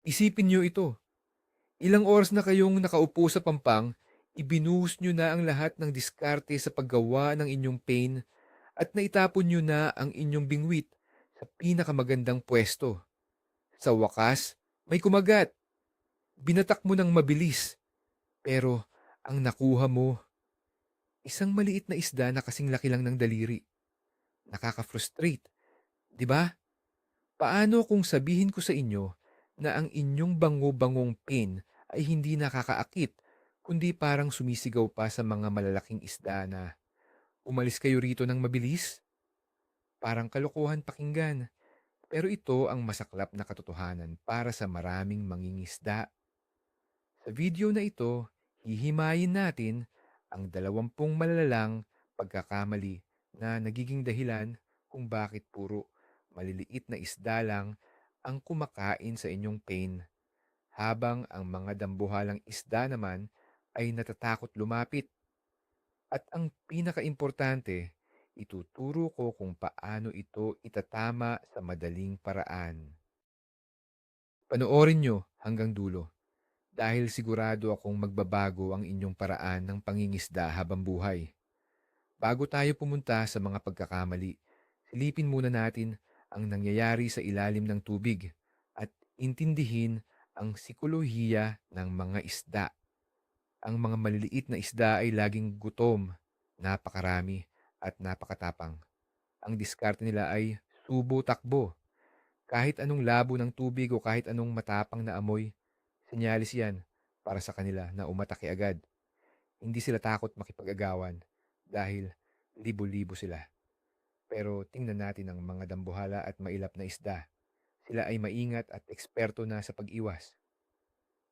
Isipin niyo ito, ilang oras na kayong nakaupo sa pampang, ibinuhos niyo na ang lahat ng diskarte sa paggawa ng inyong pain at naitapon niyo na ang inyong bingwit sa pinakamagandang pwesto. Sa wakas, may kumagat. Binatak mo ng mabilis, pero ang nakuha mo, isang maliit na isda na kasing laki lang ng daliri. Nakaka-frustrate, di ba? Paano kung sabihin ko sa inyo na ang inyong bango-bangong pain ay hindi nakakaakit, kundi parang sumisigaw pa sa mga malalaking isda na umalis kayo rito ng mabilis? Parang kalokohan pakinggan. Pero ito ang masaklap na katotohanan para sa maraming mangingisda. Sa video na ito, hihimayin natin ang 20 malalalang pagkakamali na nagiging dahilan kung bakit puro maliliit na isda lang ang kumakain sa inyong pain, habang ang mga dambuhalang isda naman ay natatakot lumapit. At ang pinakaimportante, ituturo ko kung paano ito itatama sa madaling paraan. Panoorin nyo hanggang dulo dahil sigurado akong magbabago ang inyong paraan ng pangingisda habang buhay. Bago tayo pumunta sa mga pagkakamali, silipin muna natin ang nangyayari sa ilalim ng tubig at intindihin ang sikolohiya ng mga isda. Ang mga maliliit na isda ay laging gutom, napakarami at napakatapang. Ang diskarte nila ay subo-takbo. Kahit anong labo ng tubig o kahit anong matapang na amoy, senyalis yan para sa kanila na umatake agad. Hindi sila takot makipag-agawan dahil libo-libo sila. Pero tingnan natin ang mga dambuhala at mailap na isda. Sila ay maingat at eksperto na sa pag-iwas.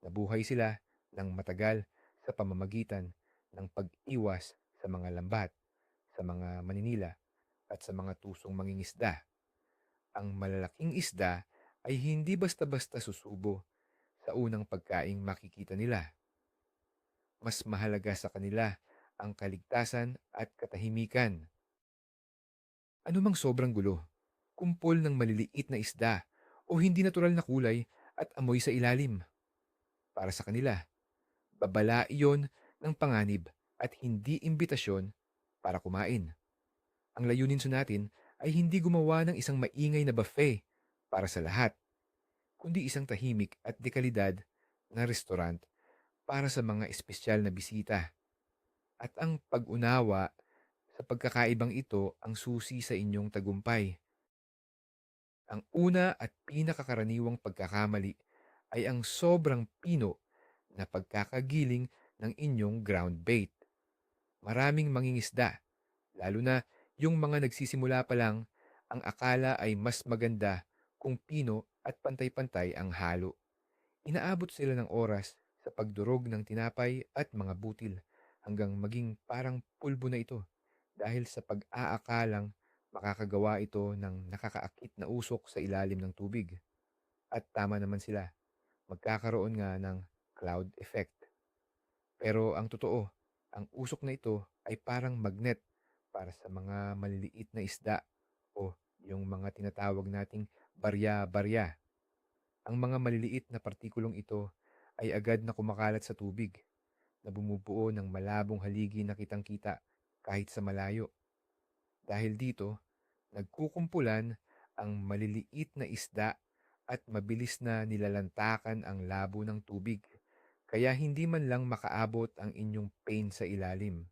Nabuhay sila ng matagal sa pamamagitan ng pag-iwas sa mga lambat, sa mga maninila at sa mga tusong mangingisda. Ang malalaking isda ay hindi basta-basta susubo sa unang pagkaing makikita nila. Mas mahalaga sa kanila ang kaligtasan at katahimikan. Ano mang sobrang gulo, kumpol ng maliliit na isda o hindi natural na kulay at amoy sa ilalim. Para sa kanila, babala iyon ng panganib at hindi imbitasyon para kumain. Ang layunin sa natin ay hindi gumawa ng isang maingay na buffet para sa lahat, kundi isang tahimik at dekalidad na restaurant para sa mga espesyal na bisita. At ang pag-unawa sa pagkakaibang ito ang susi sa inyong tagumpay. Ang una at pinakakaraniwang pagkakamali ay ang sobrang pino na pagkakagiling ng inyong ground bait. Maraming mangingisda, lalo na yung mga nagsisimula pa lang, ang akala ay mas maganda kung pino at pantay-pantay ang halo. Inaabot sila ng oras sa pagdurog ng tinapay at mga butil hanggang maging parang pulbo na ito dahil sa pag-aakalang makakagawa ito ng nakakaakit na usok sa ilalim ng tubig. At tama naman sila, magkakaroon nga ng cloud effect. Pero ang totoo, ang usok na ito ay parang magnet para sa mga maliliit na isda o yung mga tinatawag nating barya-barya. Ang mga maliliit na partikulong ito ay agad na kumakalat sa tubig na bumubuo ng malabong haligi na kitang-kita kahit sa malayo. Dahil dito, nagkukumpulan ang maliliit na isda at mabilis na nilalantakan ang labo ng tubig, kaya hindi man lang makaabot ang inyong pain sa ilalim.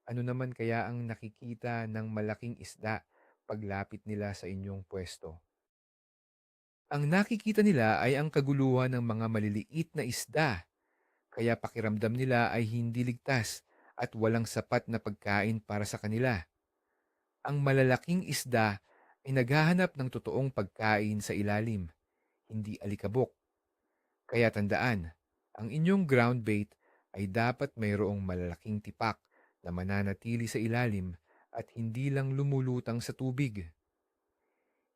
Ano naman kaya ang nakikita ng malaking isda paglapit nila sa inyong pwesto? Ang nakikita nila ay ang kaguluhan ng mga maliliit na isda, kaya pakiramdam nila ay hindi ligtas at walang sapat na pagkain para sa kanila. Ang malalaking isda ay naghahanap ng totoong pagkain sa ilalim, hindi alikabok. Kaya tandaan, ang inyong ground bait ay dapat mayroong malalaking tipak na mananatili sa ilalim at hindi lang lumulutang sa tubig.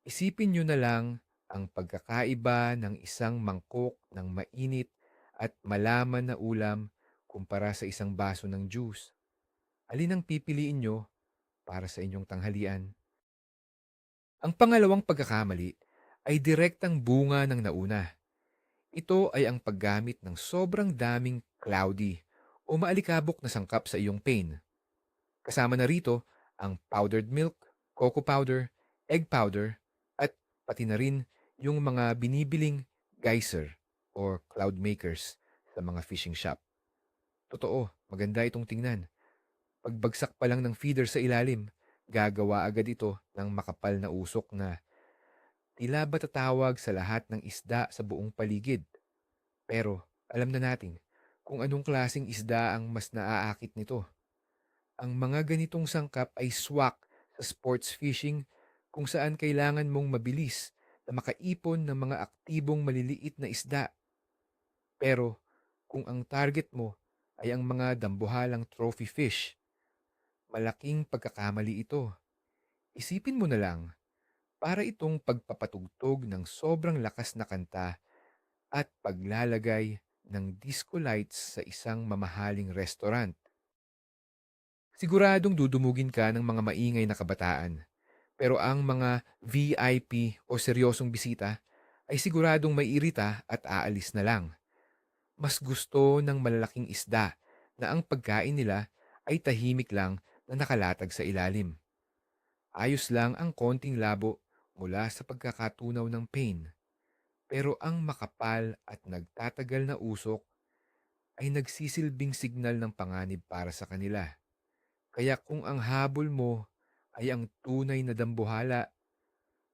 Isipin nyo na lang ang pagkakaiba ng isang mangkok ng mainit at malaman na ulam kumpara sa isang baso ng juice. Alin ang pipiliin nyo para sa inyong tanghalian? Ang pangalawang pagkakamali ay direktang bunga ng nauna. Ito ay ang paggamit ng sobrang daming cloudy o maalikabok na sangkap sa iyong pain. Kasama na rito ang powdered milk, cocoa powder, egg powder, at pati na rin yung mga binibiling geyser or cloud makers sa mga fishing shop. Totoo, maganda itong tingnan. Pagbagsak pa lang ng feeder sa ilalim, gagawa agad ito ng makapal na usok na tila ba tatawag sa lahat ng isda sa buong paligid. Pero alam na natin kung anong klasing isda ang mas naaakit nito. Ang mga ganitong sangkap ay swak sa sports fishing kung saan kailangan mong mabilis na makaipon ng mga aktibong maliliit na isda. Pero kung ang target mo ay ang mga dambuhalang trophy fish, malaking pagkakamali ito. Isipin mo na lang, para itong pagpapatugtog ng sobrang lakas na kanta at paglalagay ng disco lights sa isang mamahaling restaurant. Siguradong dudumugin ka ng mga maingay na kabataan. Pero ang mga VIP o seryosong bisita ay siguradong maiirita at aalis na lang. Mas gusto ng malalaking isda na ang pagkain nila ay tahimik lang na nakalatag sa ilalim. Ayos lang ang konting labo mula sa pagkakatunaw ng pain. Pero ang makapal at nagtatagal na usok ay nagsisilbing signal ng panganib para sa kanila. Kaya kung ang habol mo ay ang tunay na dambuhala,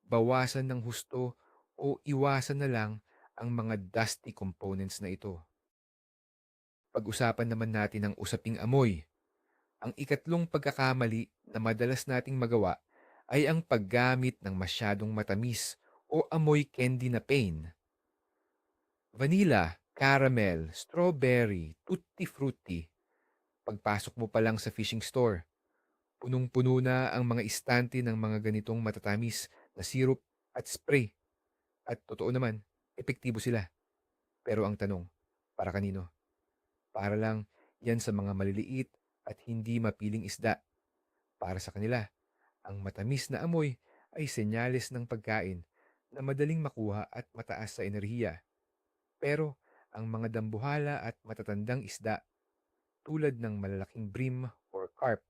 bawasan ng husto o iwasan na lang ang mga dusty components na ito. Pag-usapan naman natin ang usaping amoy. Ang ikatlong pagkakamali na madalas nating magawa ay ang paggamit ng masyadong matamis o amoy candy na pain. Vanilla, caramel, strawberry, tutti frutti. Pagpasok mo pa lang sa fishing store, punong-puno na ang mga istante ng mga ganitong matatamis na syrup at spray. At totoo naman, epektibo sila. Pero ang tanong, para kanino? Para lang yan sa mga maliliit at hindi mapiling isda. Para sa kanila, ang matamis na amoy ay senyales ng pagkain na madaling makuha at mataas sa enerhiya. Pero ang mga dambuhala at matatandang isda tulad ng malalaking bream or carp,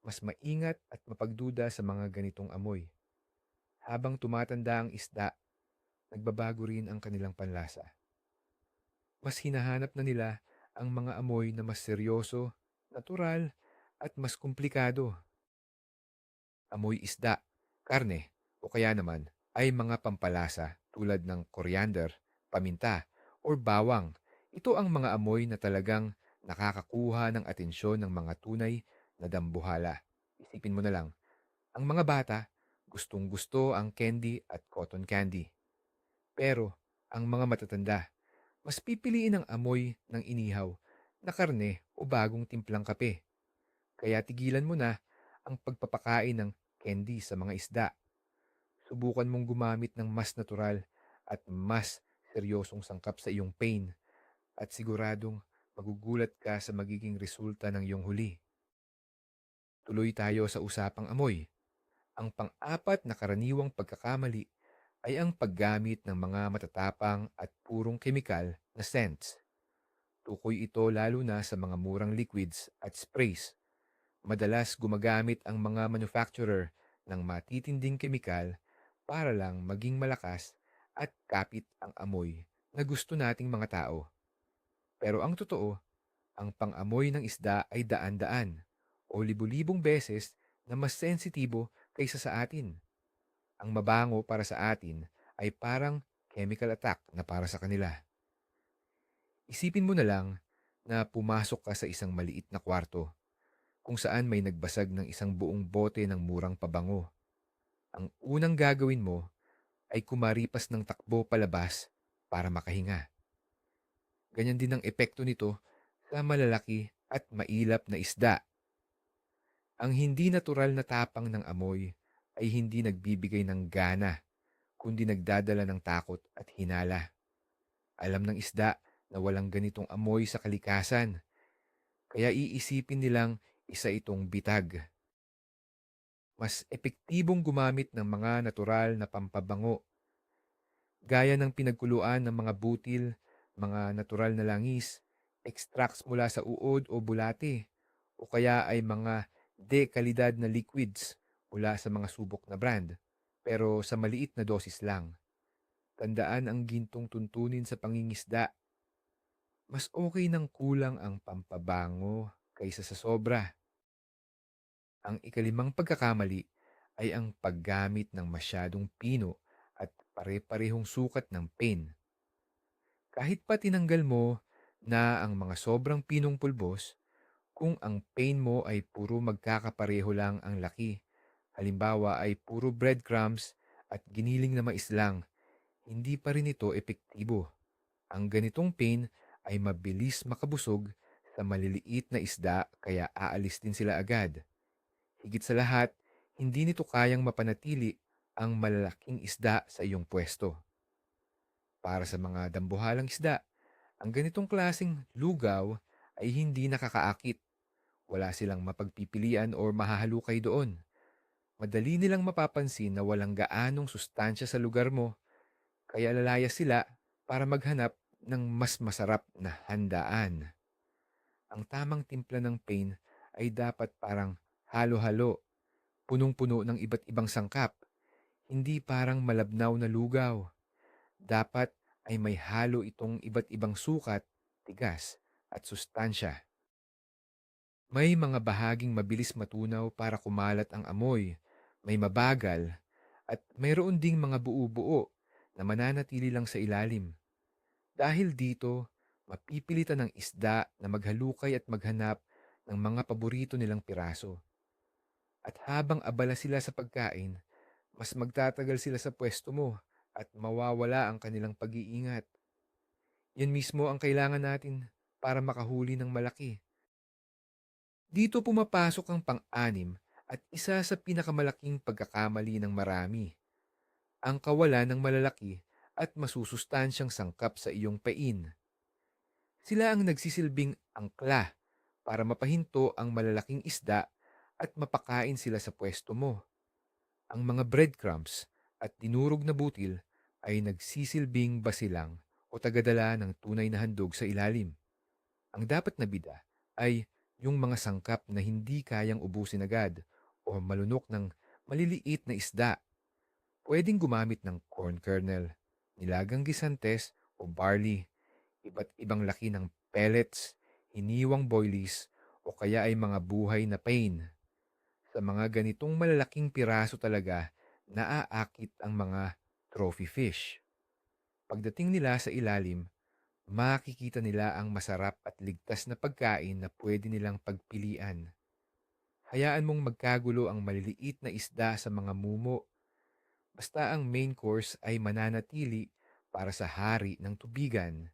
mas maingat at mapagduda sa mga ganitong amoy. Habang tumatanda ang isda, nagbabago rin ang kanilang panlasa. Mas hinahanap na nila ang mga amoy na mas seryoso, natural, at mas komplikado. Amoy isda, karne, o kaya naman ay mga pampalasa tulad ng coriander, paminta, or bawang. Ito ang mga amoy na talagang nakakakuha ng atensyon ng mga tunay na dambuhala. Isipin mo na lang, ang mga bata gustong-gusto ang candy at cotton candy. Pero ang mga matatanda, mas pipiliin ang amoy ng inihaw na karne o bagong timplang kape. Kaya tigilan mo na ang pagpapakain ng candy sa mga isda. Subukan mong gumamit ng mas natural at mas seryosong sangkap sa iyong pain at siguradong magugulat ka sa magiging resulta ng iyong huli. Tuloy tayo sa usapang amoy. Ang pang-apat na karaniwang pagkakamali ay ang paggamit ng mga matatapang at purong kemikal na scents. Tukoy ito lalo na sa mga murang liquids at sprays. Madalas gumagamit ang mga manufacturer ng matitinding kemikal para lang maging malakas at kapit ang amoy na gusto nating mga tao. Pero ang totoo, ang pang-amoy ng isda ay daan-daan o libu-libong beses na mas sensitibo kaysa sa atin. Ang mabango para sa atin ay parang chemical attack na para sa kanila. Isipin mo na lang na pumasok ka sa isang maliit na kwarto kung saan may nagbasag ng isang buong bote ng murang pabango. Ang unang gagawin mo ay kumaripas ng takbo palabas para makahinga. Ganyan din ang epekto nito sa malalaki at mailap na isda. Ang hindi natural na tapang ng amoy ay hindi nagbibigay ng gana, kundi nagdadala ng takot at hinala. Alam ng isda na walang ganitong amoy sa kalikasan, kaya iisipin nilang isa itong bitag. Mas epektibong gumamit ng mga natural na pampabango gaya ng pinagkuluan ng mga butil, mga natural na langis, extracts mula sa uod o bulate, o kaya ay mga de-kalidad na liquids mula sa mga subok na brand, pero sa maliit na dosis lang. Tandaan ang gintong tuntunin sa pangingisda. Mas okay nang kulang ang pampabango kaysa sa sobra. Ang ikalimang pagkakamali ay ang paggamit ng masyadong pino at pare-parehong sukat ng pain. Kahit pa tinanggal mo na ang mga sobrang pinong pulbos, kung ang pain mo ay puro magkakapareho lang ang laki, halimbawa ay puro breadcrumbs at giniling na mais lang, hindi pa rin ito epektibo. Ang ganitong pain ay mabilis makabusog sa maliliit na isda kaya aalis din sila agad. Higit sa lahat, hindi nito kayang mapanatili ang malalaking isda sa iyong pwesto. Para sa mga dambuhalang isda, ang ganitong klasing lugaw ay hindi nakakaakit. Wala silang mapagpipilian o mahahalukay doon. Madali nilang mapapansin na walang gaanong sustansya sa lugar mo, kaya lalayas sila para maghanap ng mas masarap na handaan. Ang tamang timpla ng pain ay dapat parang halo-halo, punong-puno ng iba't ibang sangkap, hindi parang malabnaw na lugaw. Dapat ay may halo itong iba't ibang sukat, tigas, at sustansya. May mga bahaging mabilis matunaw para kumalat ang amoy, may mabagal, at mayroon ding mga buo-buo na mananatili lang sa ilalim. Dahil dito, mapipilitan ng isda na maghalukay at maghanap ng mga paborito nilang piraso. At habang abala sila sa pagkain, mas magtatagal sila sa pwesto mo at mawawala ang kanilang pag-iingat. Yan mismo ang kailangan natin para makahuli ng malaki. Dito pumapasok ang pang-anim at isa sa pinakamalaking pagkakamali ng marami, ang kawalan ng malalaki at masusustansyang sangkap sa iyong pain. Sila ang nagsisilbing angkla para mapahinto ang malalaking isda at mapakain sila sa pwesto mo. Ang mga breadcrumbs at dinurog na butil ay nagsisilbing basilang o tagadala ng tunay na handog sa ilalim. Ang dapat na bida ay yung mga sangkap na hindi kayang ubusin agad o malunok ng maliliit na isda. Pwedeng gumamit ng corn kernel, nilagang gisantes o barley, iba't ibang laki ng pellets, hiniwang boilies o kaya ay mga buhay na pain. Sa mga ganitong malalaking piraso talaga, naaakit ang mga trophy fish. Pagdating nila sa ilalim, makikita nila ang masarap at ligtas na pagkain na pwede nilang pagpilian. Hayaan mong magkagulo ang maliliit na isda sa mga mumo, basta ang main course ay mananatili para sa hari ng tubigan.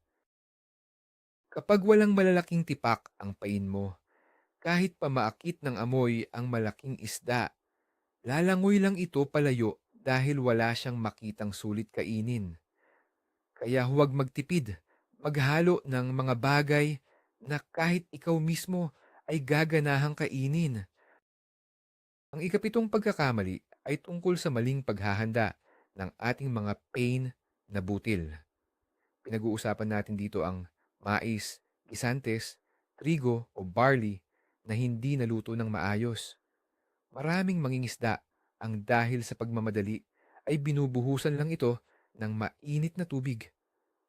Kapag walang malalaking tipak ang pain mo, kahit pa maakit ng amoy ang malaking isda, lalangoy lang ito palayo dahil wala siyang makitang sulit kainin. Kaya huwag magtipid, maghalo ng mga bagay na kahit ikaw mismo ay gaganahang kainin. Ang ikapitong pagkakamali ay tungkol sa maling paghahanda ng ating mga pain na butil. Pinag-uusapan natin dito ang mais, gisantes, trigo o barley na hindi naluto ng maayos. Maraming mangingisda ang dahil sa pagmamadali ay binubuhusan lang ito ng mainit na tubig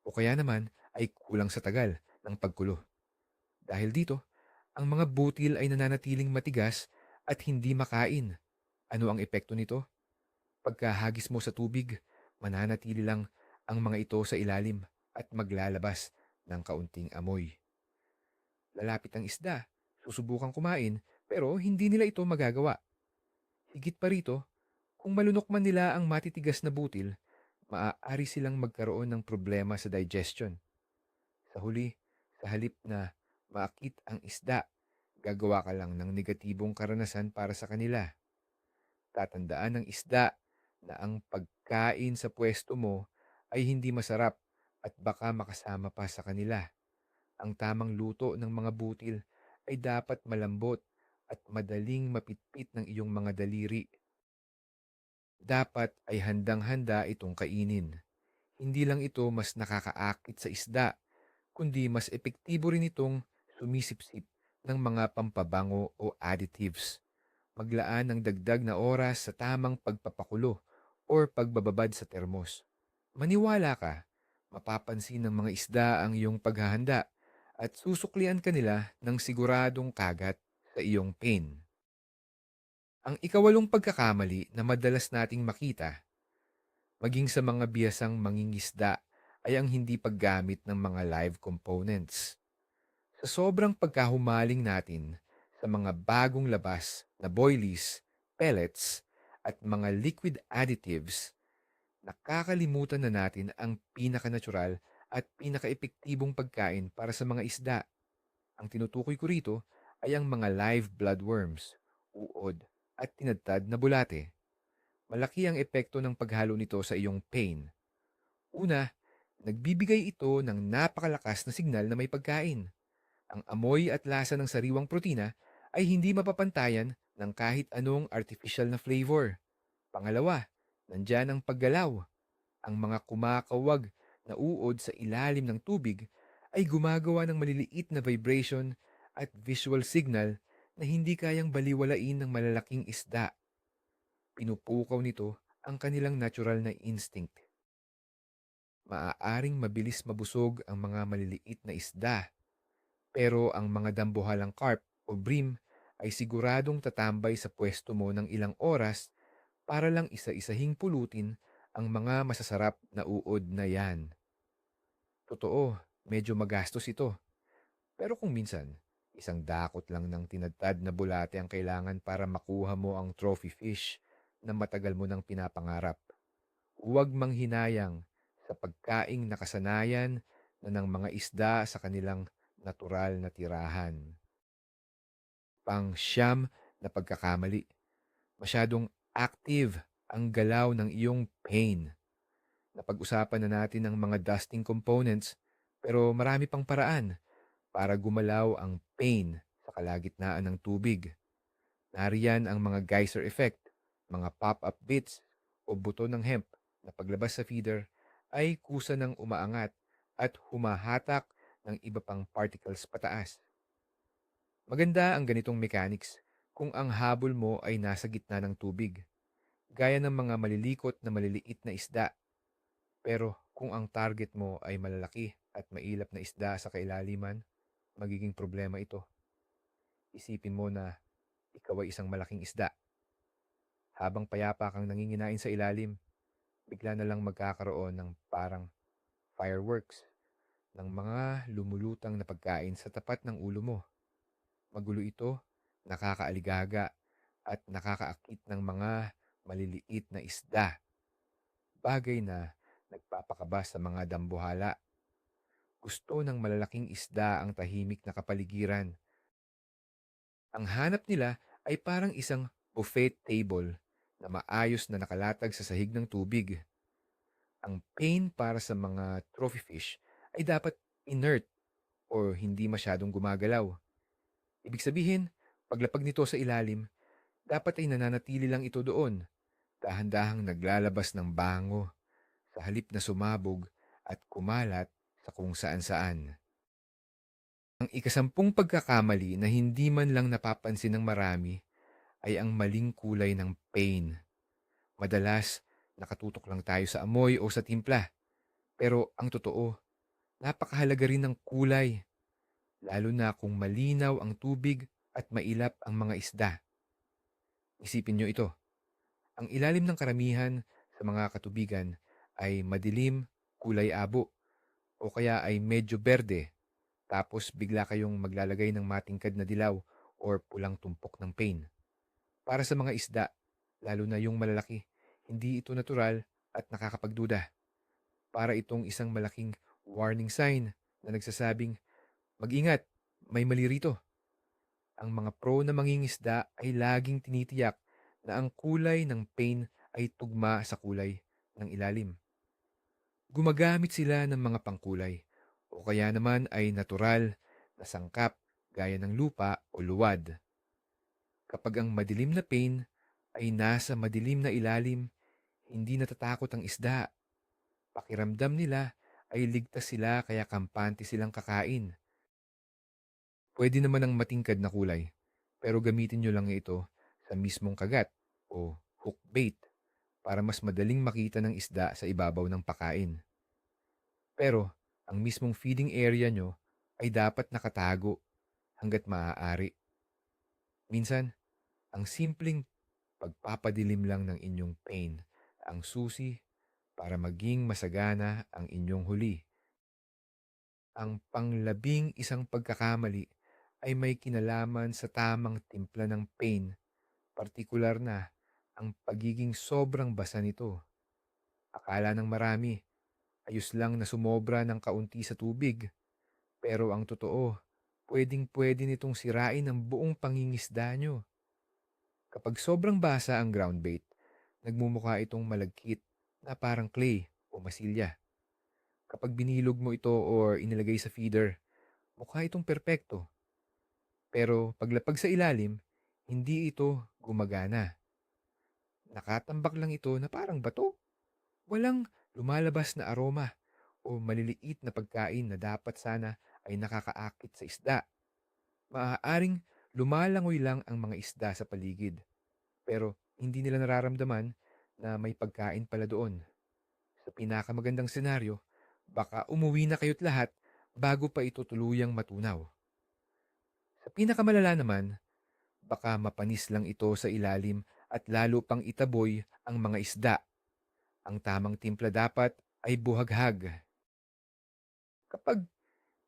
o kaya naman ay kulang sa tagal ng pagkulo. Dahil dito, ang mga butil ay nananatiling matigas at hindi makain. Ano ang epekto nito? Pagkahagis mo sa tubig, mananatili lang ang mga ito sa ilalim at maglalabas ng kaunting amoy. Lalapit ang isda, susubukang kumain, pero hindi nila ito magagawa. Higit pa rito, kung malunok man nila ang matitigas na butil, maaari silang magkaroon ng problema sa digestion. Sa huli, sa halip na maakit ang isda, gagawa ka lang ng negatibong karanasan para sa kanila. Tatandaan ng isda na ang pagkain sa pwesto mo ay hindi masarap at baka makasama pa sa kanila. Ang tamang luto ng mga butil ay dapat malambot at madaling mapitpit ng iyong mga daliri. Dapat ay handang-handa itong kainin. Hindi lang ito mas nakakaakit sa isda, kundi mas epektibo rin itong sumisipsip ng mga pampabango o additives. Maglaan ng dagdag na oras sa tamang pagpapakulo or pagbababad sa termos. Maniwala ka, mapapansin ng mga isda ang iyong paghahanda at susuklian ka nila ng siguradong kagat sa iyong pain. Ang ikawalong pagkakamali na madalas nating makita, maging sa mga biyasang mangingisda, ay ang hindi paggamit ng mga live components. Sa sobrang pagkahumaling natin sa mga bagong labas na boilies, pellets, at mga liquid additives, nakakalimutan na natin ang pinaka-natural at pinaka-epektibong pagkain para sa mga isda. Ang tinutukoy ko rito ay ang mga live bloodworms, uod, at tinadtad na bulate. Malaki ang epekto ng paghalo nito sa iyong pain. Una, nagbibigay ito ng napakalakas na signal na may pagkain. Ang amoy at lasa ng sariwang protina ay hindi mapapantayan ng kahit anong artificial na flavor. Pangalawa, nandyan ang paggalaw. Ang mga kumakawag na uod sa ilalim ng tubig ay gumagawa ng maliliit na vibration at visual signal na hindi kayang baliwalain ng malalaking isda. Pinupukaw nito ang kanilang natural na instinct. Maaaring mabilis mabusog ang mga maliliit na isda, pero ang mga dambuhalang carp o bream ay siguradong tatambay sa pwesto mo ng ilang oras para lang isa-isahing pulutin ang mga masasarap na uod na yan. Totoo, medyo magastos ito. Pero kung minsan, isang dakot lang ng tinadtad na bulate ang kailangan para makuha mo ang trophy fish na matagal mo nang pinapangarap. Huwag manghinayang sa pagkaing nakasanayan na ng mga isda sa kanilang natural na tirahan. Pang-siyam na pagkakamali. Masyadong active ang galaw ng iyong pain. Napag-usapan na natin ang mga dusting components, pero marami pang paraan para gumalaw ang pain sa kalagitnaan ng tubig. Nariyan ang mga geyser effect, mga pop-up bits o buto ng hemp na paglabas sa feeder ay kusa ng umaangat at humahatak ng iba pang particles pataas. Maganda ang ganitong mechanics kung ang habol mo ay nasa gitna ng tubig, gaya ng mga malilikot na maliliit na isda. Pero kung ang target mo ay malalaki at mailap na isda sa kailaliman, magiging problema ito. Isipin mo na ikaw ay isang malaking isda. Habang payapa kang nanginginain sa ilalim, bigla na lang magkakaroon ng parang fireworks ng mga lumulutang na pagkain sa tapat ng ulo mo. Magulo ito, nakakaaligaga, at nakakaakit ng mga maliliit na isda. Bagay na nagpapakaba sa mga dambuhala. Gusto ng malalaking isda ang tahimik na kapaligiran. Ang hanap nila ay parang isang buffet table na maayos na nakalatag sa sahig ng tubig. Ang pain para sa mga trophy fish ay dapat inert o hindi masyadong gumagalaw. Ibig sabihin, paglapag nito sa ilalim, dapat ay nananatili lang ito doon, dahan-dahang naglalabas ng bango, sa halip na sumabog at kumalat sa kung saan-saan. Ang ikasampung pagkakamali na hindi man lang napapansin ng marami ay ang maling kulay ng pain. Madalas, nakatutok lang tayo sa amoy o sa timpla. Pero ang totoo, napakahalaga rin ng kulay, lalo na kung malinaw ang tubig at mailap ang mga isda. Isipin nyo ito, ang ilalim ng karamihan sa mga katubigan ay madilim, kulay abo, o kaya ay medyo berde, tapos bigla kayong maglalagay ng matingkad na dilaw or pulang tumpok ng pain. Para sa mga isda, lalo na yung malalaki, hindi ito natural at nakakapagduda. Para itong isang malaking warning sign na nagsasabing, mag-ingat, may mali rito. Ang mga pro na mangingisda ay laging tinitiyak na ang kulay ng pain ay tugma sa kulay ng ilalim. Gumagamit sila ng mga pangkulay o kaya naman ay natural na sangkap gaya ng lupa o luwad. Kapag ang madilim na pain ay nasa madilim na ilalim, hindi natatakot ang isda. Pakiramdam nila ay ligtas sila kaya kampante silang kakain. Pwede naman ang matingkad na kulay, pero gamitin nyo lang ito sa mismong kagat o hook bait para mas madaling makita ng isda sa ibabaw ng pakain. Pero ang mismong feeding area nyo ay dapat nakatago hanggat maaari. Minsan, ang simpleng pagpapadilim lang ng inyong pain ang susi para maging masagana ang inyong huli. Ang panglabing isang pagkakamali ay may kinalaman sa tamang timpla ng pain, partikular na ang pagiging sobrang basa nito. Akala ng marami, ayos lang na sumobra ng kaunti sa tubig. Pero ang totoo, pwedeng-pwede nitong sirain ang buong pangingisda nyo. Kapag sobrang basa ang ground bait, nagmumukha itong malagkit na parang clay o masilya. Kapag binilog mo ito or inilagay sa feeder, mukha itong perpekto. Pero paglapag sa ilalim, hindi ito gumagana. Nakatambak lang ito na parang bato. Walang lumalabas na aroma o maliliit na pagkain na dapat sana ay nakakaakit sa isda. Maaaring lumalangoy lang ang mga isda sa paligid, pero hindi nila nararamdaman na may pagkain pala doon. Sa pinakamagandang senaryo, baka umuwi na kayo't lahat bago pa ito tuluyang matunaw. Sa pinakamalala naman, baka mapanis lang ito sa ilalim at lalo pang itaboy ang mga isda. Ang tamang timpla dapat ay buhaghag. Kapag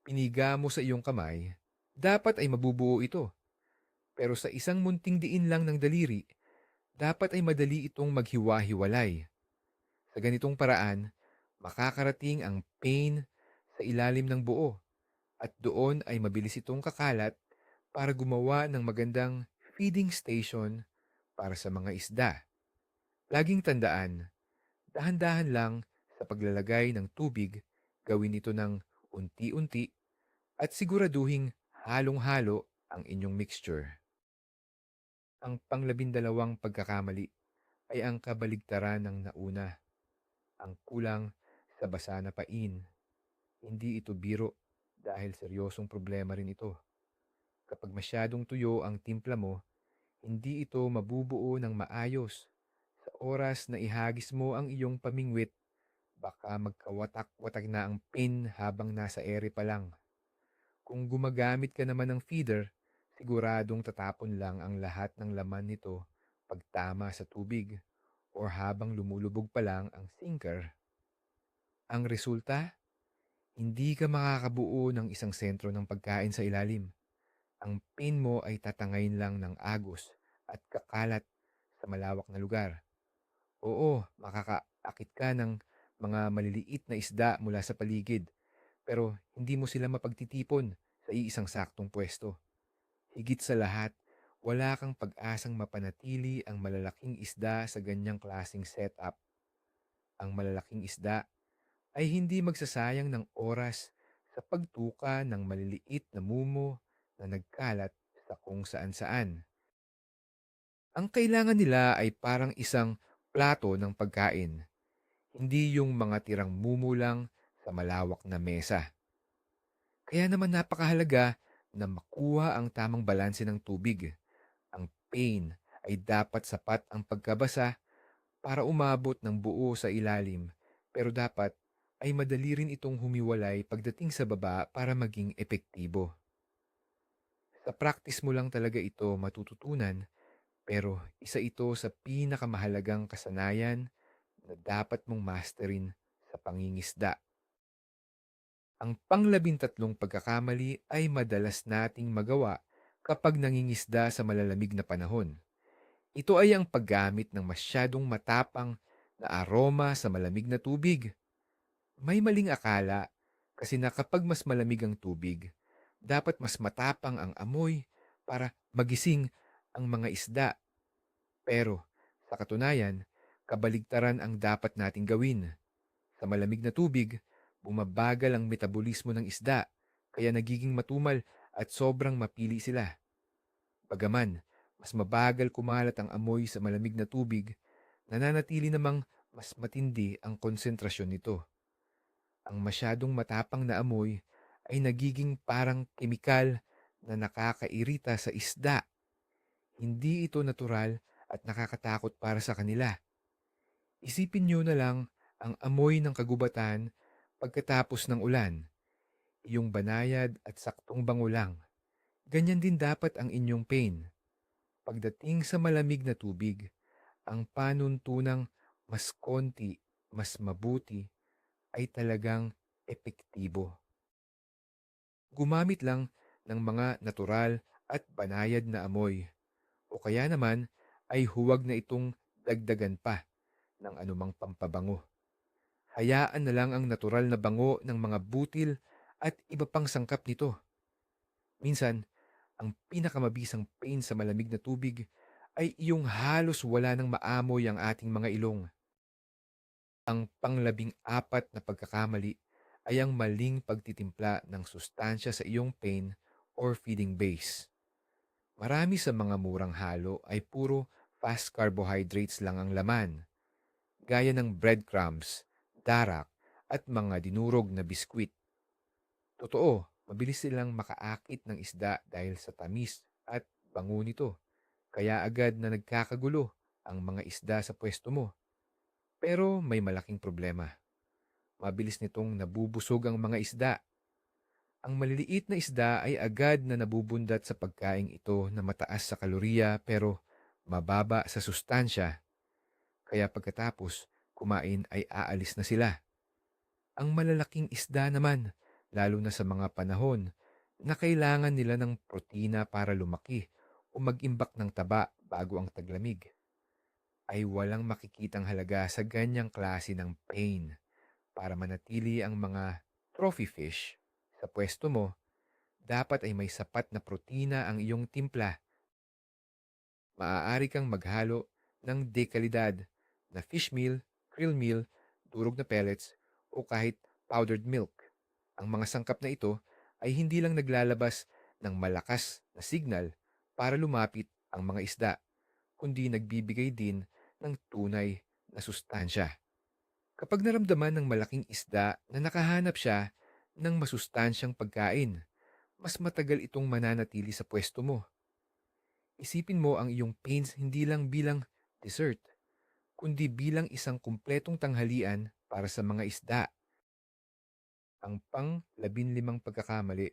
piniga mo sa iyong kamay, dapat ay mabubuo ito. Pero sa isang munting diin lang ng daliri, dapat ay madali itong maghiwa-hiwalay. Sa ganitong paraan, makakarating ang pain sa ilalim ng buo at doon ay mabilis itong kakalat para gumawa ng magandang feeding station para sa mga isda. Laging tandaan, dahan-dahan lang sa paglalagay ng tubig, gawin ito ng unti-unti at siguraduhing halong-halo ang inyong mixture. Ang panglabindalawang pagkakamali ay ang kabaligtaran ng nauna, ang kulang sa basa na pain. Hindi ito biro dahil seryosong problema rin ito. Kapag masyadong tuyo ang timpla mo, hindi ito mabubuo ng maayos. Sa oras na ihagis mo ang iyong pamingwit, baka magkawatak-watak na ang pin habang nasa ere pa lang. Kung gumagamit ka naman ng feeder, siguradong tatapon lang ang lahat ng laman nito pagtama sa tubig or habang lumulubog pa lang ang sinker. Ang resulta, hindi ka makakabuo ng isang sentro ng pagkain sa ilalim. Ang pin mo ay tatangayin lang ng agos at kakalat sa malawak na lugar. Oo, makakaakit ka ng mga maliliit na isda mula sa paligid, pero hindi mo sila mapagtitipon sa iisang saktong pwesto. Higit sa lahat, wala kang pag-asang mapanatili ang malalaking isda sa ganyang klasing setup. Ang malalaking isda ay hindi magsasayang ng oras sa pagtuka ng maliliit na mumo na nagkalat sa kung saan-saan. Ang kailangan nila ay parang isang plato ng pagkain, hindi yung mga tirang mumu lang sa malawak na mesa. Kaya naman napakahalaga na makuha ang tamang balanse ng tubig. Ang pain ay dapat sapat ang pagkabasa para umabot ng buo sa ilalim, pero dapat ay madali rin itong humiwalay pagdating sa baba para maging epektibo. Sa practice mo lang talaga ito matututunan, pero isa ito sa pinakamahalagang kasanayan na dapat mong masterin sa pangingisda. Ang panglabintatlong pagkakamali ay madalas nating magawa kapag nangingisda sa malalamig na panahon. Ito ay ang paggamit ng masyadong matapang na aroma sa malamig na tubig. May maling akala kasi na kapag mas malamig ang tubig, dapat mas matapang ang amoy para magising ang mga isda. Pero sa katunayan, kabaligtaran ang dapat nating gawin. Sa malamig na tubig, bumabagal ang metabolismo ng isda, kaya nagiging matumal at sobrang mapili sila. Bagaman, mas mabagal kumalat ang amoy sa malamig na tubig, nananatili namang mas matindi ang konsentrasyon nito. Ang masyadong matapang na amoy ay nagiging parang kemikal na nakakairita sa isda. Hindi ito natural at nakakatakot para sa kanila. Isipin niyo na lang ang amoy ng kagubatan pagkatapos ng ulan, yung banayad at saktong bango lang. Ganyan din dapat ang inyong pain. Pagdating sa malamig na tubig, ang panuntunang mas konti, mas mabuti ay talagang epektibo. Gumamit lang ng mga natural at banayad na amoy o kaya naman ay huwag na itong dagdagan pa ng anumang pampabango. Hayaan na lang ang natural na bango ng mga butil at iba pang sangkap nito. Minsan, ang pinakamabisang pain sa malamig na tubig ay yung halos wala nang maamoy ang ating mga ilong. Ang panglabing-apat na pagkakamali ay ang maling pagtitimpla ng sustansya sa iyong pain or feeding base. Marami sa mga murang halo ay puro fast carbohydrates lang ang laman, gaya ng breadcrumbs, darak, at mga dinurog na biskwit. Totoo, mabilis silang makaakit ng isda dahil sa tamis at bango nito, kaya agad na nagkakagulo ang mga isda sa pwesto mo. Pero may malaking problema. Mabilis nitong nabubusog ang mga isda. Ang maliliit na isda ay agad na nabubundat sa pagkaing ito na mataas sa kalorya pero mababa sa sustansya. Kaya pagkatapos, kumain ay aalis na sila. Ang malalaking isda naman, lalo na sa mga panahon na kailangan nila ng protina para lumaki o mag-imbak ng taba bago ang taglamig, ay walang makikitang halaga sa ganyang klase ng pain. Para manatili ang mga trophy fish sa pwesto mo, dapat ay may sapat na protina ang iyong timpla. Maaari kang maghalo ng dekalidad na fish meal, krill meal, durog na pellets, o kahit powdered milk. Ang mga sangkap na ito ay hindi lang naglalabas ng malakas na signal para lumapit ang mga isda, kundi nagbibigay din ng tunay na sustansya. Kapag naramdaman ng malaking isda na nakahanap siya ng masustansyang pagkain, mas matagal itong mananatili sa pwesto mo. Isipin mo ang iyong pains hindi lang bilang dessert, kundi bilang isang kumpletong tanghalian para sa mga isda. Ang pang-15 pagkakamali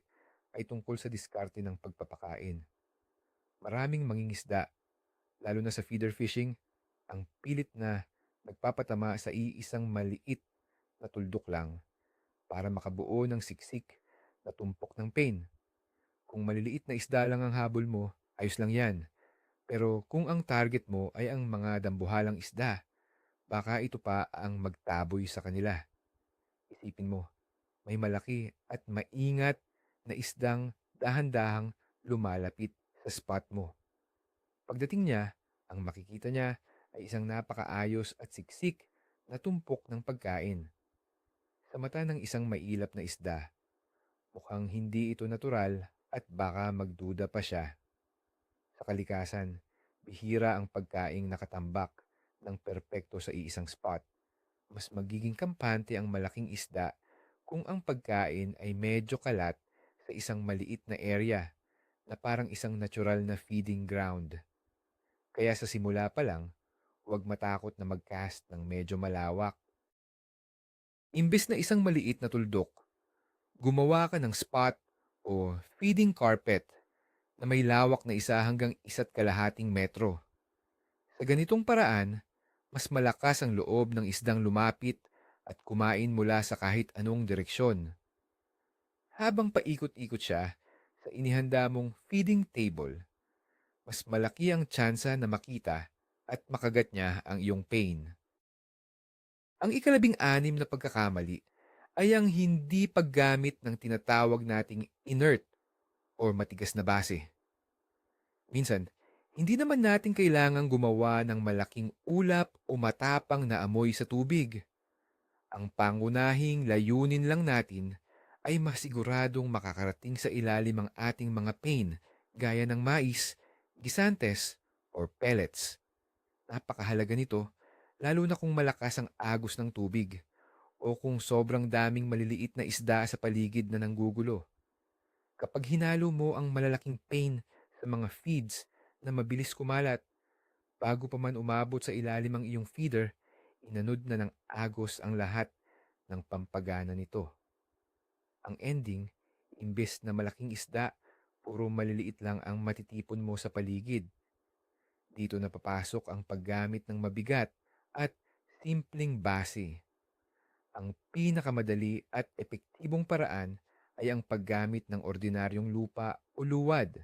ay tungkol sa diskarte ng pagpapakain. Maraming mangingisda, lalo na sa feeder fishing, ang pilit na nagpapatama sa iisang maliit na tuldok lang para makabuo ng siksik na tumpok ng pain. Kung maliliit na isda lang ang habol mo, ayos lang yan. Pero kung ang target mo ay ang mga dambuhalang isda, baka ito pa ang magtaboy sa kanila. Isipin mo, may malaki at maingat na isdang dahan-dahang lumalapit sa spot mo. Pagdating niya, ang makikita niya ay isang napakaayos at siksik na tumpok ng pagkain. Sa mata ng isang mailap na isda, mukhang hindi ito natural at baka magduda pa siya. Sa kalikasan, bihira ang pagkaing nakatambak ng perpekto sa iisang spot. Mas magiging kampante ang malaking isda kung ang pagkain ay medyo kalat sa isang maliit na area na parang isang natural na feeding ground. Kaya sa simula pa lang, huwag matakot na mag-cast ng medyo malawak. Imbes na isang maliit na tuldok, gumawa ka ng spot o feeding carpet na may lawak na 1 hanggang 1.5 metro. Sa ganitong paraan, mas malakas ang loob ng isdang lumapit at kumain mula sa kahit anong direksyon. Habang paikot-ikot siya sa inihanda mong feeding table, mas malaki ang tsansa na makita at makagat niya ang iyong pain. Ang ikalabing-anim na pagkakamali ay ang hindi paggamit ng tinatawag nating inert or matigas na base. Minsan, hindi naman natin kailangang gumawa ng malaking ulap o matapang na amoy sa tubig. Ang pangunahing layunin lang natin ay masiguradong makakarating sa ilalim ang ating mga pain gaya ng mais, gisantes, or pellets. Napakahalaga nito, lalo na kung malakas ang agos ng tubig o kung sobrang daming maliliit na isda sa paligid na nanggugulo. Kapag hinalo mo ang malalaking pain sa mga feeds na mabilis kumalat, bago pa man umabot sa ilalim ang iyong feeder, inanod na ng agos ang lahat ng pampagana nito. Ang ending, imbes na malaking isda, puro maliliit lang ang matitipon mo sa paligid. Dito na papasok ang paggamit ng mabigat at simpleng base. Ang pinakamadali at epektibong paraan ay ang paggamit ng ordinaryong lupa o luwad.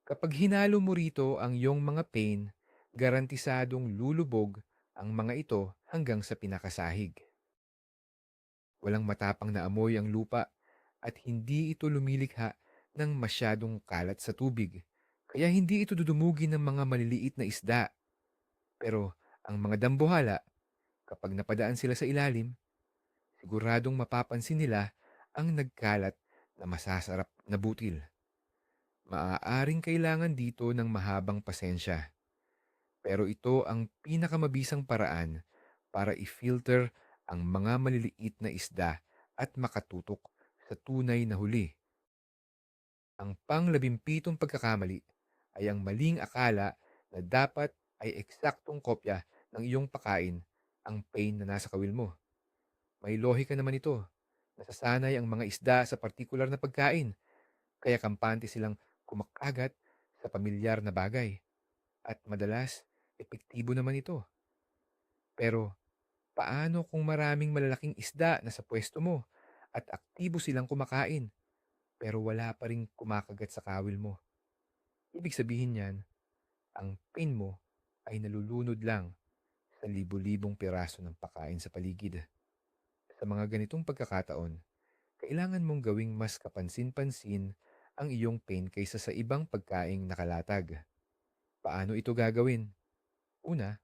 Kapag hinalo mo rito ang iyong mga pain, garantisadong lulubog ang mga ito hanggang sa pinakasahig. Walang matapang na amoy ang lupa at hindi ito lumilikha ng masyadong kalat sa tubig. Kaya hindi ito dudumugin ng mga maliliit na isda. Pero ang mga dambuhala, kapag napadaan sila sa ilalim, siguradong mapapansin nila ang nagkalat na masasarap na butil. Maaaring kailangan dito ng mahabang pasensya. Pero ito ang pinakamabisang paraan para i-filter ang mga maliliit na isda at makatutok sa tunay na huli. Ang panglabimpitong pagkakamali ay ang maling akala na dapat ay eksaktong kopya ng iyong pakain ang pain na nasa kawil mo. May lohika naman ito. Nasasanay ang mga isda sa partikular na pagkain, kaya kampante silang kumakagat sa pamilyar na bagay. At madalas, epektibo naman ito. Pero paano kung maraming malalaking isda na sa pwesto mo at aktibo silang kumakain, pero wala pa ring kumakagat sa kawil mo? Ibig sabihin niyan, ang pain mo ay nalulunod lang sa libu-libong piraso ng pakain sa paligid. Sa mga ganitong pagkakataon, kailangan mong gawing mas kapansin-pansin ang iyong pain kaysa sa ibang pagkaing nakalatag. Paano ito gagawin? Una,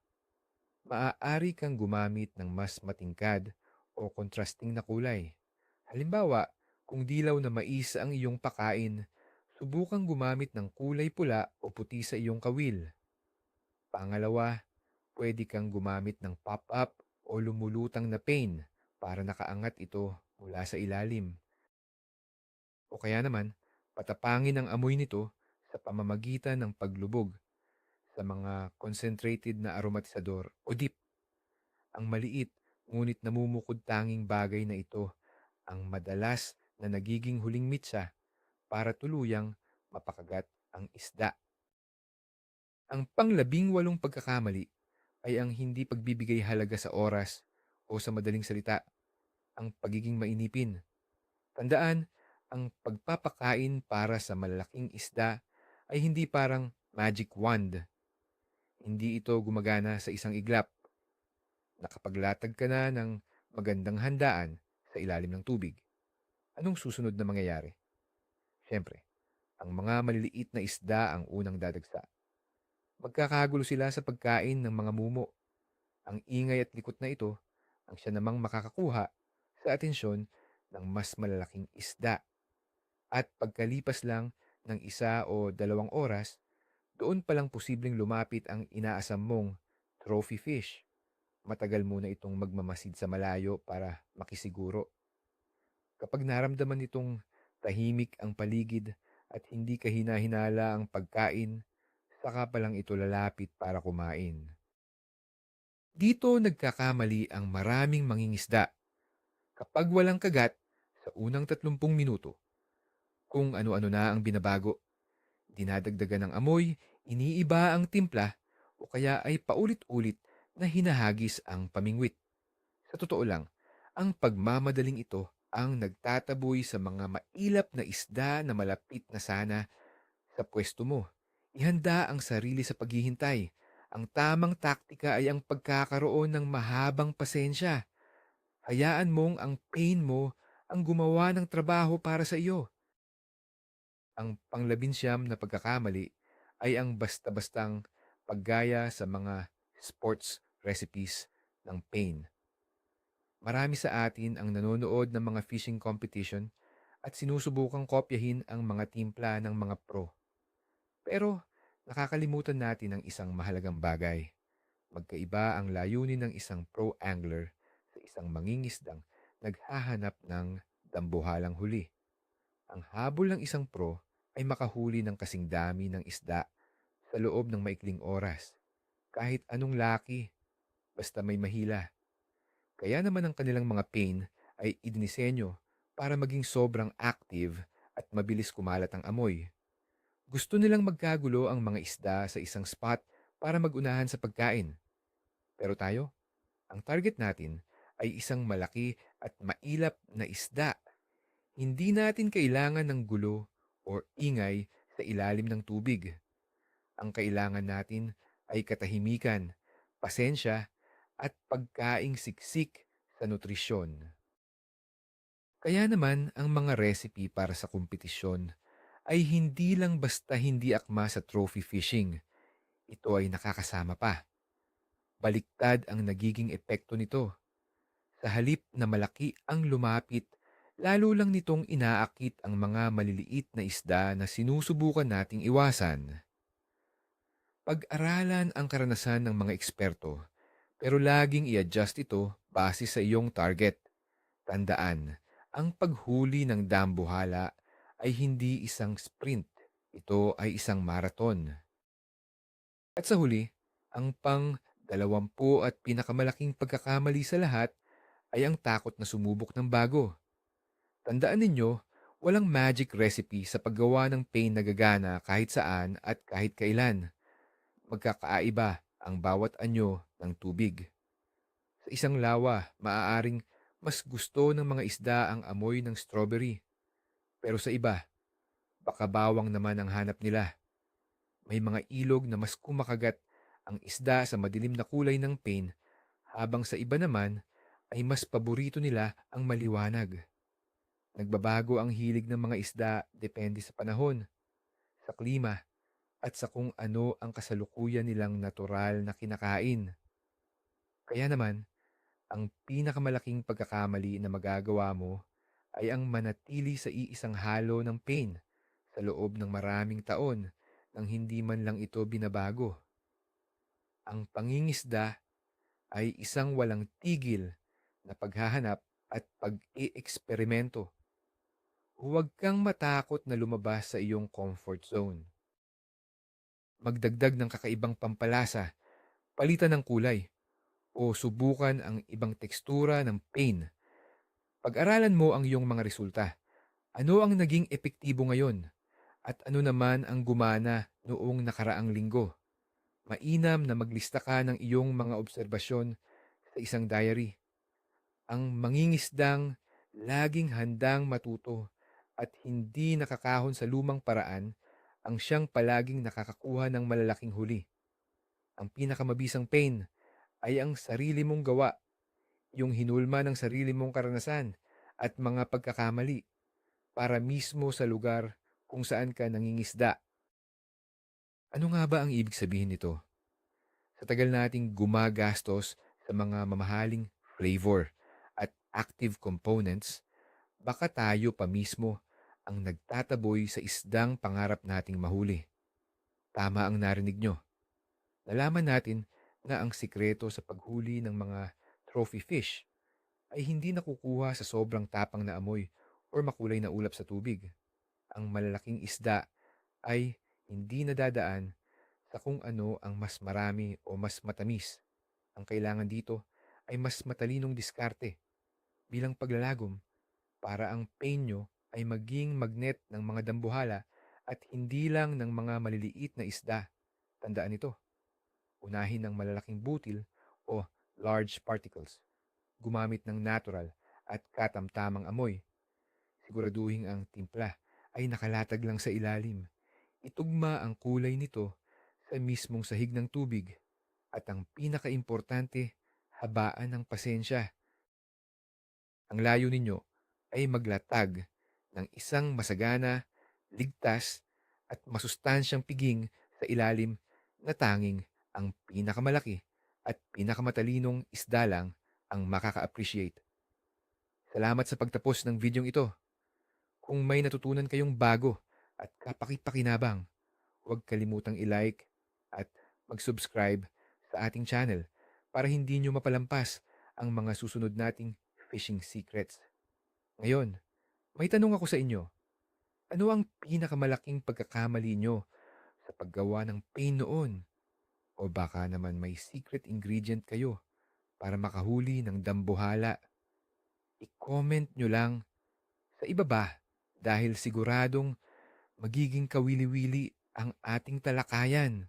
maaari kang gumamit ng mas matingkad o contrasting na kulay. Halimbawa, kung dilaw na mais ang iyong pakain, subukang gumamit ng kulay pula o puti sa iyong kawil. Pangalawa, pwede kang gumamit ng pop-up o lumulutang na pain para nakaangat ito mula sa ilalim. O kaya naman, patapangin ang amoy nito sa pamamagitan ng paglubog sa mga concentrated na aromatisador o dip. Ang maliit ngunit namumukod tanging bagay na ito ang madalas na nagiging huling mitsa para tuluyang mapakagat ang isda. Ang panglabing-walong pagkakamali ay ang hindi pagbibigay halaga sa oras o sa madaling salita, ang pagiging mainipin. Tandaan, ang pagpapakain para sa malalaking isda ay hindi parang magic wand. Hindi ito gumagana sa isang iglap. Nakapaglatag ka na ng magandang handaan sa ilalim ng tubig. Anong susunod na mangyayari? Siyempre, ang mga maliliit na isda ang unang dadagsa. Magkakagulo sila sa pagkain ng mga mumo. Ang ingay at likot na ito ang siya namang makakakuha sa atensyon ng mas malalaking isda. At pagkalipas lang ng 1 o 2 oras, doon palang posibleng lumapit ang inaasam mong trophy fish. Matagal muna itong magmamasid sa malayo para makisiguro. Kapag naramdaman nitong tahimik ang paligid at hindi ka hinahinala ang pagkain, saka palang ito lalapit para kumain. Dito nagkakamali ang maraming mangingisda. Kapag walang kagat sa unang 30 minuto, kung ano-ano na ang binabago, dinadagdagan ng amoy, iniiba ang timpla, o kaya ay paulit-ulit na hinahagis ang pamingwit. Sa totoo lang, ang pagmamadaling ito ang nagtataboy sa mga mailap na isda na malapit na sana sa pwesto mo. Ihanda ang sarili sa paghihintay. Ang tamang taktika ay ang pagkakaroon ng mahabang pasensya. Hayaan mong ang pain mo ang gumawa ng trabaho para sa iyo. Ang panglabinsyam na pagkakamali ay ang basta-bastang paggaya sa mga sports recipes ng pain. Marami sa atin ang nanonood ng mga fishing competition at sinusubukang kopyahin ang mga timpla ng mga pro. Pero nakakalimutan natin ang isang mahalagang bagay. Magkaiba ang layunin ng isang pro angler sa isang mangingisdang naghahanap ng dambuhalang huli. Ang habol ng isang pro ay makahuli ng kasing dami ng isda sa loob ng maikling oras, kahit anong laki, basta may mahila. Kaya naman ang kanilang mga pain ay idinisenyo para maging sobrang active at mabilis kumalat ang amoy. Gusto nilang magkagulo ang mga isda sa isang spot para magunahan sa pagkain. Pero tayo, ang target natin ay isang malaki at mailap na isda. Hindi natin kailangan ng gulo o ingay sa ilalim ng tubig. Ang kailangan natin ay katahimikan, pasensya, at pagkaing siksik sa nutrisyon. Kaya naman ang mga recipe para sa kompetisyon ay hindi lang basta hindi akma sa trophy fishing. Ito ay nakakasama pa. Baliktad ang nagiging epekto nito. Sa halip na malaki ang lumapit, lalo lang nitong inaakit ang mga maliliit na isda na sinusubukan nating iwasan. Pag-aralan ang karanasan ng mga eksperto, pero laging i-adjust ito base sa iyong target. Tandaan, ang paghuli ng dambuhala ay hindi isang sprint. Ito ay isang marathon. At sa huli, ang pang-20 at pinakamalaking pagkakamali sa lahat ay ang takot na sumubok ng bago. Tandaan ninyo, walang magic recipe sa paggawa ng pain na gagana kahit saan at kahit kailan. Magkakaiba ang bawat anyo ng tubig. Sa isang lawa, maaaring mas gusto ng mga isda ang amoy ng strawberry. Pero sa iba, baka bawang naman ang hanap nila. May mga ilog na mas kumakagat ang isda sa madilim na kulay ng pain, habang sa iba naman ay mas paborito nila ang maliwanag. Nagbabago ang hilig ng mga isda depende sa panahon, sa klima, at sa kung ano ang kasalukuyan nilang natural na kinakain. Kaya naman, ang pinakamalaking pagkakamali na magagawa mo ay ang manatili sa iisang halo ng pain sa loob ng maraming taon nang hindi man lang ito binabago. Ang pangingisda ay isang walang tigil na paghahanap at pag-i-eksperimento. Huwag kang matakot na lumabas sa iyong comfort zone. Magdagdag ng kakaibang pampalasa, palitan ng kulay, o subukan ang ibang tekstura ng pain. Pag-aralan mo ang iyong mga resulta. Ano ang naging epektibo ngayon? At ano naman ang gumana noong nakaraang linggo? Mainam na maglista ka ng iyong mga obserbasyon sa isang diary. Ang mangingisdang laging handang matuto at hindi nakakahon sa lumang paraan ang siyang palaging nakakakuha ng malalaking huli. Ang pinakamabisang pain ay ang sarili mong gawa, yung hinulma ng sarili mong karanasan at mga pagkakamali para mismo sa lugar kung saan ka nangingisda. Ano nga ba ang ibig sabihin nito? Sa tagal nating gumagastos sa mga mamahaling flavor at active components, baka tayo pa mismo ang nagtataboy sa isdang pangarap nating mahuli. Tama ang narinig nyo. Nalaman natin na ang sikreto sa paghuli ng mga trophy fish ay hindi nakukuha sa sobrang tapang na amoy o makulay na ulap sa tubig. Ang malalaking isda ay hindi nadadaan sa kung ano ang mas marami o mas matamis. Ang kailangan dito ay mas matalinong diskarte bilang paglalagom para ang penyo ay maging magnet ng mga dambuhala at hindi lang ng mga maliliit na isda. Tandaan ito, unahin ng malalaking butil o large particles. Gumamit ng natural at katamtamang amoy. Siguraduhin ang timpla ay nakalatag lang sa ilalim. Itugma ang kulay nito sa mismong sahig ng tubig. At ang pinakaimportante, habaan ng pasensya. Ang layo ninyo ay maglatag ng isang masagana, ligtas, at masustansyang piging sa ilalim na tanging ang pinakamalaki at pinakamatalinong isda lang ang makaka-appreciate. Salamat sa pagtapos ng videong ito. Kung may natutunan kayong bago at kapakipakinabang, huwag kalimutang i-like at mag-subscribe sa ating channel para hindi nyo mapalampas ang mga susunod nating fishing secrets. Ngayon, may tanong ako sa inyo. Ano ang pinakamalaking pagkakamali nyo sa paggawa ng pain noon? O baka naman may secret ingredient kayo para makahuli ng dambuhala? I-comment nyo lang sa ibaba dahil siguradong magiging kawili-wili ang ating talakayan.